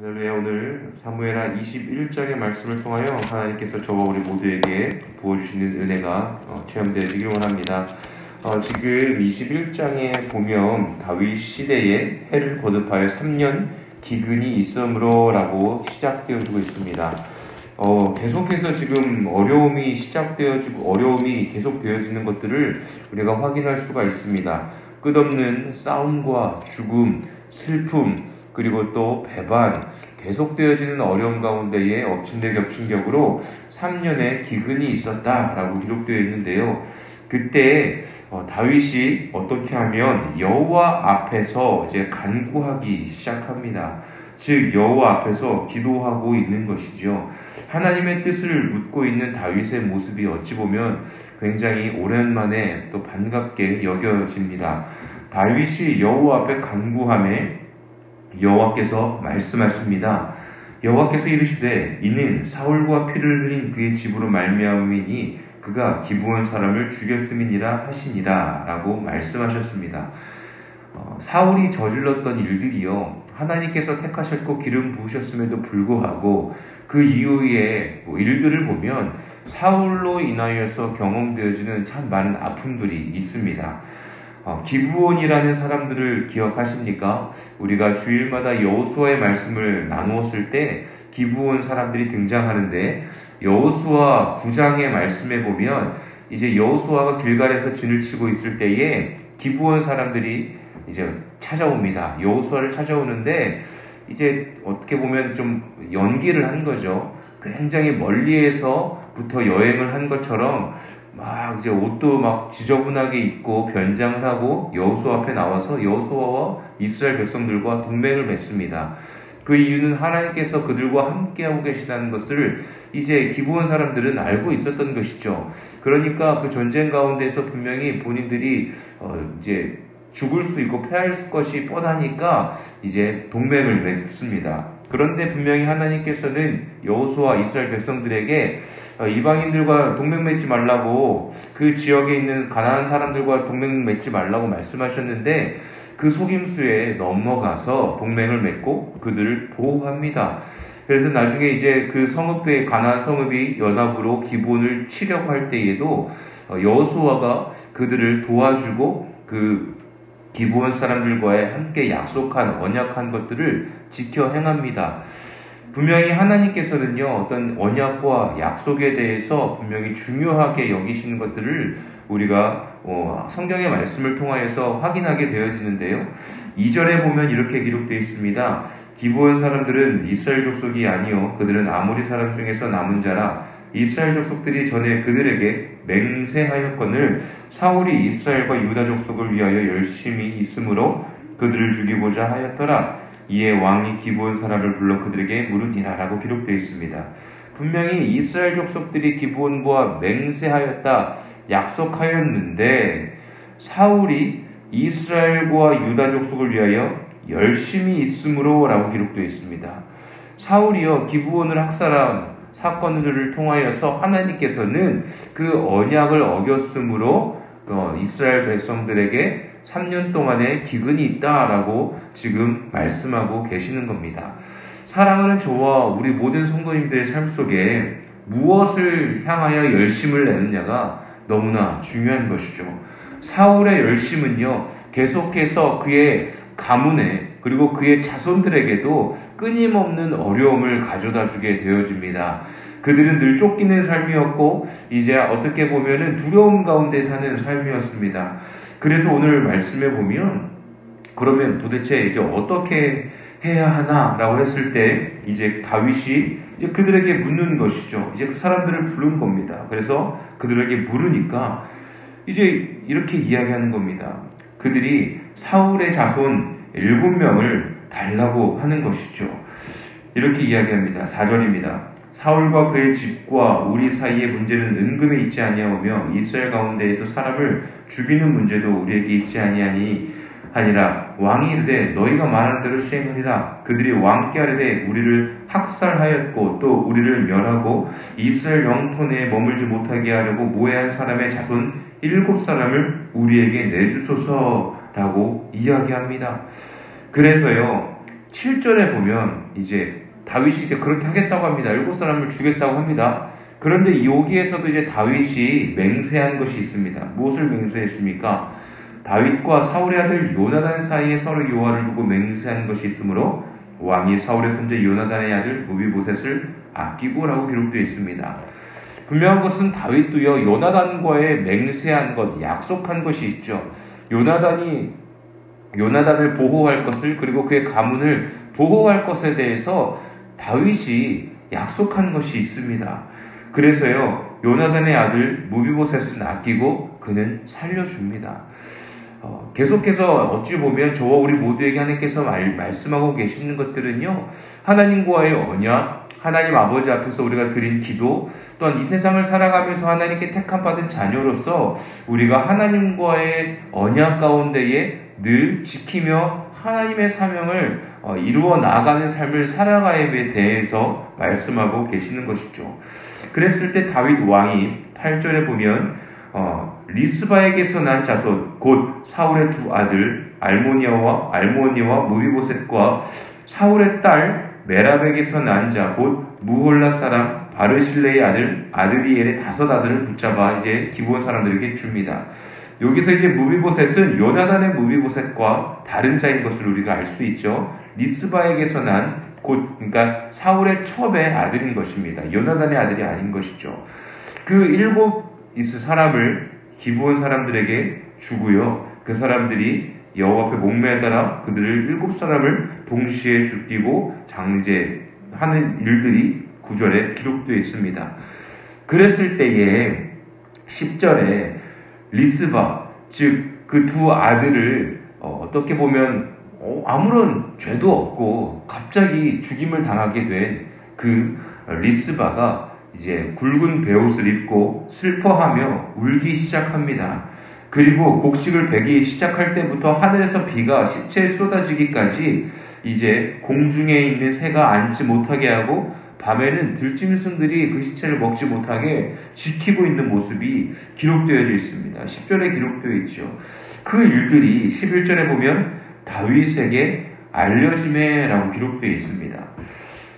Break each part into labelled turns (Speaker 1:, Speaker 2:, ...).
Speaker 1: 할렐루야. 오늘 사무엘하 21장의 말씀을 통하여 하나님께서 저와 우리 모두에게 부어주시는 은혜가 체험되어지길 원합니다. 지금 21장에 보면 다윗 시대에 해를 거듭하여 3년 기근이 있으므로 라고 시작되어지고 있습니다. 계속해서 지금 어려움이 시작되어지고 어려움이 계속되어지는 것들을 우리가 확인할 수가 있습니다. 끝없는 싸움과 죽음, 슬픔, 그리고 또 배반, 계속되어지는 어려움 가운데에 엎친 데 겹친 격으로 3년의 기근이 있었다라고 기록되어 있는데요. 그때 다윗이 어떻게 하면 여호와 앞에서 이제 간구하기 시작합니다. 즉 여호와 앞에서 기도하고 있는 것이죠. 하나님의 뜻을 묻고 있는 다윗의 모습이 어찌 보면 굉장히 오랜만에 또 반갑게 여겨집니다. 다윗이 여호와 앞에 간구하며 여호와께서 말씀하십니다. 여호와께서 이르시되 이는 사울과 피를 흘린 그의 집으로 말미암음이니 그가 기브온 사람을 죽였음이니라 하시니라 라고 말씀하셨습니다. 사울이 저질렀던 일들이요, 하나님께서 택하셨고 기름 부으셨음에도 불구하고 그 이후의 일들을 보면 사울로 인하여서 경험되어지는 참 많은 아픔들이 있습니다. 기브온이라는 사람들을 기억하십니까? 우리가 주일마다 여호수아의 말씀을 나누었을 때 기브온 사람들이 등장하는데, 여호수아 9장의 말씀에 보면 이제 여호수아가 길갈에서 진을 치고 있을 때에 기브온 사람들이 이제 찾아옵니다. 여호수아를 찾아오는데 이제 어떻게 보면 좀 연기를 한 거죠. 굉장히 멀리에서부터 여행을 한 것처럼 막 이제 옷도 막 지저분하게 입고 변장을 하고 여호수아 앞에 나와서 여호수아와 이스라엘 백성들과 동맹을 맺습니다. 그 이유는 하나님께서 그들과 함께하고 계시다는 것을 이제 기브온 사람들은 알고 있었던 것이죠. 그러니까 그 전쟁 가운데서 분명히 본인들이 이제 죽을 수 있고 패할 것이 뻔하니까 이제 동맹을 맺습니다. 그런데 분명히 하나님께서는 여호수아 이스라엘 백성들에게 이방인들과 동맹 맺지 말라고, 그 지역에 있는 가나안 사람들과 동맹 맺지 말라고 말씀하셨는데 그 속임수에 넘어가서 동맹을 맺고 그들을 보호합니다. 그래서 나중에 이제 그 성읍의 가나안 성읍이 연합으로 기브온을 치려고 할 때에도 여호수아가 그들을 도와주고 그 기브온 사람들과의 함께 약속한 언약한 것들을 지켜 행합니다. 분명히 하나님께서는요, 어떤 언약과 약속에 대해서 분명히 중요하게 여기시는 것들을 우리가 성경의 말씀을 통하여서 확인하게 되어지는데요. 2절에 보면 이렇게 기록되어 있습니다. 기브온 사람들은 이스라엘 족속이 아니요 그들은 아모리 사람 중에서 남은 자라. 이스라엘 족속들이 전에 그들에게 맹세하였거늘 사울이 이스라엘과 유다 족속을 위하여 열심히 있으므로 그들을 죽이고자 하였더라. 이에 왕이 기브온 사람을 불러 그들에게 물으니라 라고 기록되어 있습니다. 분명히 이스라엘 족속들이 기브온과 맹세하였다, 약속하였는데 사울이 이스라엘과 유다 족속을 위하여 열심히 있으므로 라고 기록되어 있습니다. 사울이요 기브온을 학살한 사건들을 통하여서 하나님께서는 그 언약을 어겼으므로 이스라엘 백성들에게 3년 동안의 기근이 있다라고 지금 말씀하고 계시는 겁니다. 사랑하는 저와 우리 모든 성도님들의 삶 속에 무엇을 향하여 열심을 내느냐가 너무나 중요한 것이죠. 사울의 열심은요, 계속해서 그의 가문에 그리고 그의 자손들에게도 끊임없는 어려움을 가져다 주게 되어집니다. 그들은 늘 쫓기는 삶이었고 이제 어떻게 보면은 두려움 가운데 사는 삶이었습니다. 그래서 오늘 말씀에 보면 그러면 도대체 이제 어떻게 해야 하나라고 했을 때 이제 다윗이 이제 그들에게 묻는 것이죠. 이제 그 사람들을 부른 겁니다. 그래서 그들에게 물으니까 이제 이렇게 이야기하는 겁니다. 그들이 사울의 자손 7명을 달라고 하는 것이죠. 이렇게 이야기합니다. 4절입니다. 사울과 그의 집과 우리 사이의 문제는 은금에 있지 아니하오며 이스라엘 가운데에서 사람을 죽이는 문제도 우리에게 있지 아니하니라. 왕이 이르되 너희가 말하는 대로 시행하리라. 그들이 왕께 아뢰되 우리를 학살하였고 또 우리를 멸하고 이스라엘 영토 내에 머물지 못하게 하려고 모해한 사람의 자손 7사람을 우리에게 내주소서라고 이야기합니다. 그래서요, 7절에 보면 이제 다윗이 이제 그렇게 하겠다고 합니다. 7사람을 죽였다고 합니다. 그런데 여기에서도 이제 다윗이 맹세한 것이 있습니다. 무엇을 맹세했습니까? 다윗과 사울의 아들 요나단 사이에 서로 요하를 두고 맹세한 것이 있으므로 왕이 사울의 손자 요나단의 아들 무비보셋을 아끼고라고 기록되어 있습니다. 분명한 것은 다윗도요, 요나단과의 맹세한 것, 약속한 것이 있죠. 요나단을 보호할 것을, 그리고 그의 가문을 보호할 것에 대해서 다윗이 약속한 것이 있습니다. 그래서요, 요나단의 아들 무비보셋은 아끼고 그는 살려줍니다. 계속해서 어찌 보면 저와 우리 모두에게 하나님께서 말씀하고 계시는 것들은요, 하나님과의 언약, 하나님 아버지 앞에서 우리가 드린 기도, 또한 이 세상을 살아가면서 하나님께 택함받은 자녀로서 우리가 하나님과의 언약 가운데에 늘 지키며 하나님의 사명을 이루어 나가는 삶을 살아가야에 대해서 말씀하고 계시는 것이죠. 그랬을 때 다윗 왕이 8절에 보면 리스바에게서 난 자손 곧 사울의 두 아들 알모니와 무비보셋과 사울의 딸 메랍에게서 난 자 곧 무홀라 사람 바르실레의 아들 아드리엘의 5 아들을 붙잡아 이제 기브온 사람들에게 줍니다. 여기서 이제 무비보셋은 요나단의 무비보셋과 다른 자인 것을 우리가 알 수 있죠. 리스바에게서 난 그러니까 사울의 첩의 아들인 것입니다. 요나단의 아들이 아닌 것이죠. 그 7 사람을 기브온 사람들에게 주고요. 그 사람들이 여호와 앞에 목매달아 그들을 7사람을 동시에 죽이고 장제 하는 일들이 9절에 기록되어 있습니다. 그랬을 때에 10절에 리스바, 즉 그 2 아들을 어떻게 보면 아무런 죄도 없고 갑자기 죽임을 당하게 된 그 리스바가 이제 굵은 베옷을 입고 슬퍼하며 울기 시작합니다. 그리고 곡식을 베기 시작할 때부터 하늘에서 비가 시체에 쏟아지기까지 이제 공중에 있는 새가 앉지 못하게 하고 밤에는 들짐승들이 그 시체를 먹지 못하게 지키고 있는 모습이 기록되어져 있습니다. 10절에 기록되어 있죠. 그 일들이 11절에 보면 다윗에게 알려짐에라고 기록되어 있습니다.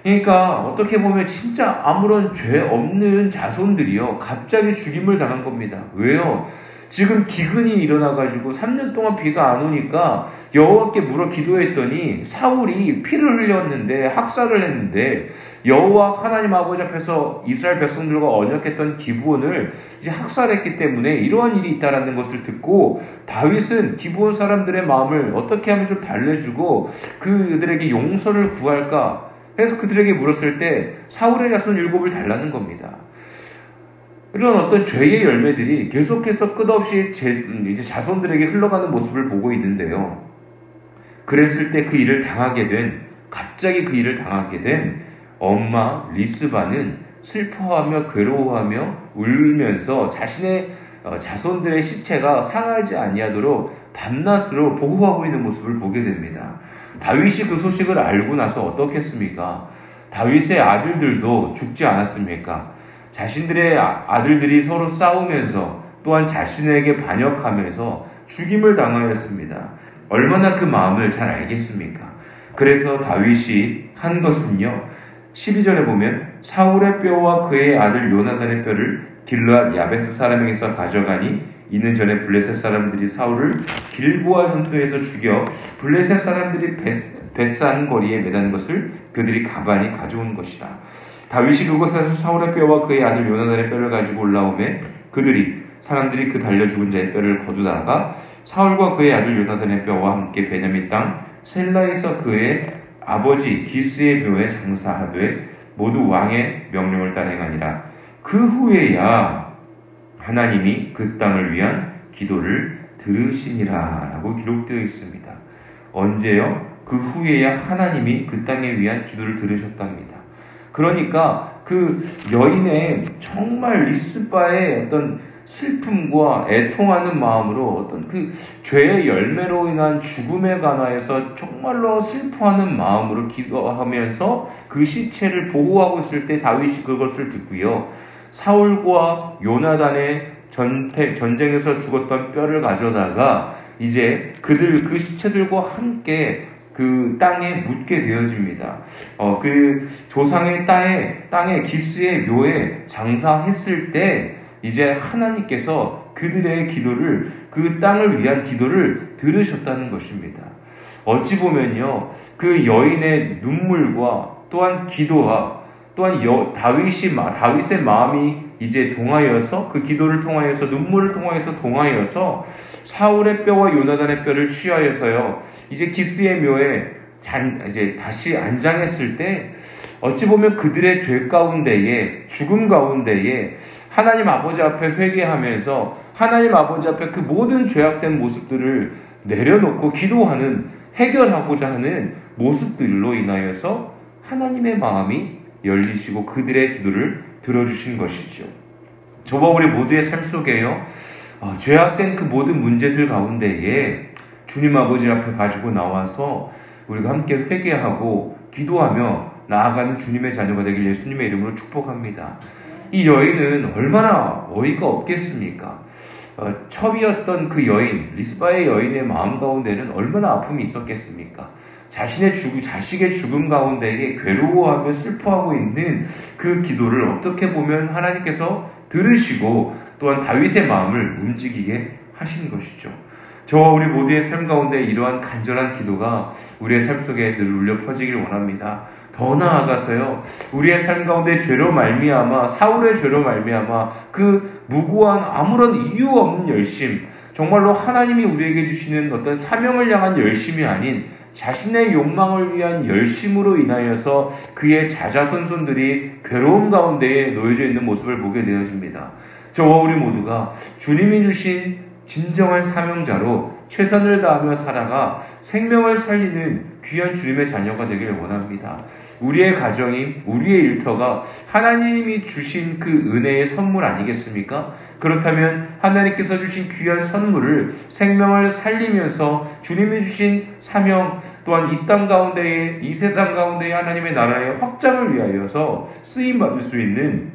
Speaker 1: 그러니까 어떻게 보면 진짜 아무런 죄 없는 자손들이요 갑자기 죽임을 당한 겁니다. 왜요? 지금 기근이 일어나가지고 3년 동안 비가 안 오니까 여호와께 물어 기도했더니 사울이 피를 흘렸는데 학살을 했는데 여호와 하나님 아버지 앞에서 이스라엘 백성들과 언약했던 기브온을 이제 학살했기 때문에 이러한 일이 있다라는 것을 듣고 다윗은 기브온 사람들의 마음을 어떻게 하면 좀 달래주고 그들에게 용서를 구할까 해서 그들에게 물었을 때 사울의 자손 7을 달라는 겁니다. 이런 어떤 죄의 열매들이 계속해서 끝없이 이제 자손들에게 흘러가는 모습을 보고 있는데요. 그랬을 때 갑자기 그 일을 당하게 된 엄마 리스바는 슬퍼하며 괴로워하며 울면서 자신의 자손들의 시체가 상하지 아니하도록 밤낮으로 보호하고 있는 모습을 보게 됩니다. 다윗이 그 소식을 알고 나서 어떻게 했습니까? 다윗의 아들들도 죽지 않았습니까? 자신들의 아들들이 서로 싸우면서 또한 자신에게 반역하면서 죽임을 당하였습니다. 얼마나 그 마음을 잘 알겠습니까? 그래서 다윗이 한 것은요. 12절에 보면 사울의 뼈와 그의 아들 요나단의 뼈를 길르앗 야베스 사람에게서 가져가니 이는 전에 블레셋 사람들이 사울을 길보아 전투에서 죽여 블레셋 사람들이 벳산 거리에 매단 것을 그들이 가만히 가져온 것이라. 다윗이 그곳에서 사울의 뼈와 그의 아들 요나단의 뼈를 가지고 올라오매 사람들이 그 달려 죽은 자의 뼈를 거두다가 사울과 그의 아들 요나단의 뼈와 함께 베냐민 땅 셀라에서 그의 아버지 기스의 묘에 장사하되 모두 왕의 명령을 따라 행하니라. 그 후에야 하나님이 그 땅을 위한 기도를 들으시니라 라고 기록되어 있습니다. 언제요? 그 후에야 하나님이 그 땅에 위한 기도를 들으셨답니다. 그러니까 그 여인의 정말 리스바의 어떤 슬픔과 애통하는 마음으로 어떤 그 죄의 열매로 인한 죽음에 관하여서 정말로 슬퍼하는 마음으로 기도하면서 그 시체를 보호하고 있을 때 다윗이 그것을 듣고요. 사울과 요나단의 전쟁에서 죽었던 뼈를 가져다가 이제 그 시체들과 함께 그 땅에 묻게 되어집니다. 그 조상의 땅에 기스의 묘에 장사했을 때 이제 하나님께서 그들의 기도를, 그 땅을 위한 기도를 들으셨다는 것입니다. 어찌 보면요, 그 여인의 눈물과 또한 기도와 또한 다윗의 마음이 이제 동하여서, 그 기도를 통하여서, 눈물을 통하여서 동하여서 사울의 뼈와 요나단의 뼈를 취하여서요, 이제 기스의 묘에 이제 다시 안장했을 때, 어찌 보면 그들의 죄 가운데에, 죽음 가운데에 하나님 아버지 앞에 회개하면서 하나님 아버지 앞에 그 모든 죄악된 모습들을 내려놓고 기도하는, 해결하고자 하는 모습들로 인하여서 하나님의 마음이 열리시고 그들의 기도를 들어주신 것이죠. 저와 우리 모두의 삶 속에요, 죄악된 그 모든 문제들 가운데에 주님 아버지 앞에 가지고 나와서 우리가 함께 회개하고 기도하며 나아가는 주님의 자녀가 되길 예수님의 이름으로 축복합니다. 이 여인은 얼마나 어이가 없겠습니까? 첩이었던 그 여인, 리스바의 여인의 마음 가운데는 얼마나 아픔이 있었겠습니까? 자식의 죽음 가운데에 괴로워하며 슬퍼하고 있는 그 기도를 어떻게 보면 하나님께서 들으시고 또한 다윗의 마음을 움직이게 하신 것이죠. 저와 우리 모두의 삶 가운데 이러한 간절한 기도가 우리의 삶 속에 늘 울려 퍼지길 원합니다. 더 나아가서요, 우리의 삶 가운데 죄로 말미암아, 사울의 죄로 말미암아 그 무고한 아무런 이유 없는 열심, 정말로 하나님이 우리에게 주시는 어떤 사명을 향한 열심이 아닌 자신의 욕망을 위한 열심으로 인하여서 그의 자자손손들이 괴로움 가운데에 놓여져 있는 모습을 보게 되어집니다. 저와 우리 모두가 주님이 주신 진정한 사명자로 최선을 다하며 살아가 생명을 살리는 귀한 주님의 자녀가 되기를 원합니다. 우리의 가정이, 우리의 일터가 하나님이 주신 그 은혜의 선물 아니겠습니까? 그렇다면 하나님께서 주신 귀한 선물을 생명을 살리면서 주님이 주신 사명, 또한 이 땅 가운데에, 이 세상 가운데에 하나님의 나라의 확장을 위하여서 쓰임받을 수 있는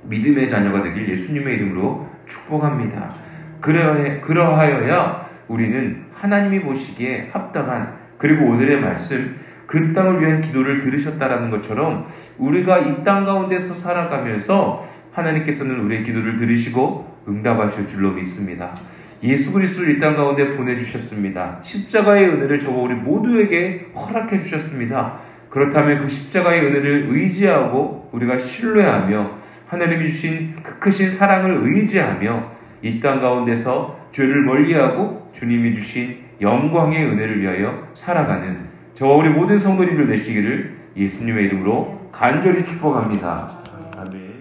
Speaker 1: 믿음의 자녀가 되길 예수님의 이름으로 축복합니다. 그러하여야 우리는 하나님이 보시기에 합당한, 그리고 오늘의 말씀, 그 땅을 위한 기도를 들으셨다라는 것처럼 우리가 이 땅 가운데서 살아가면서 하나님께서는 우리의 기도를 들으시고 응답하실 줄로 믿습니다. 예수 그리스도를 이 땅 가운데 보내주셨습니다. 십자가의 은혜를 저와 우리 모두에게 허락해 주셨습니다. 그렇다면 그 십자가의 은혜를 의지하고 우리가 신뢰하며 하나님이 주신 그 크신 사랑을 의지하며 이 땅 가운데서 죄를 멀리하고 주님이 주신 영광의 은혜를 위하여 살아가는 저와 우리 모든 성도님들 되시기를 예수님의 이름으로 간절히 축복합니다. 아멘.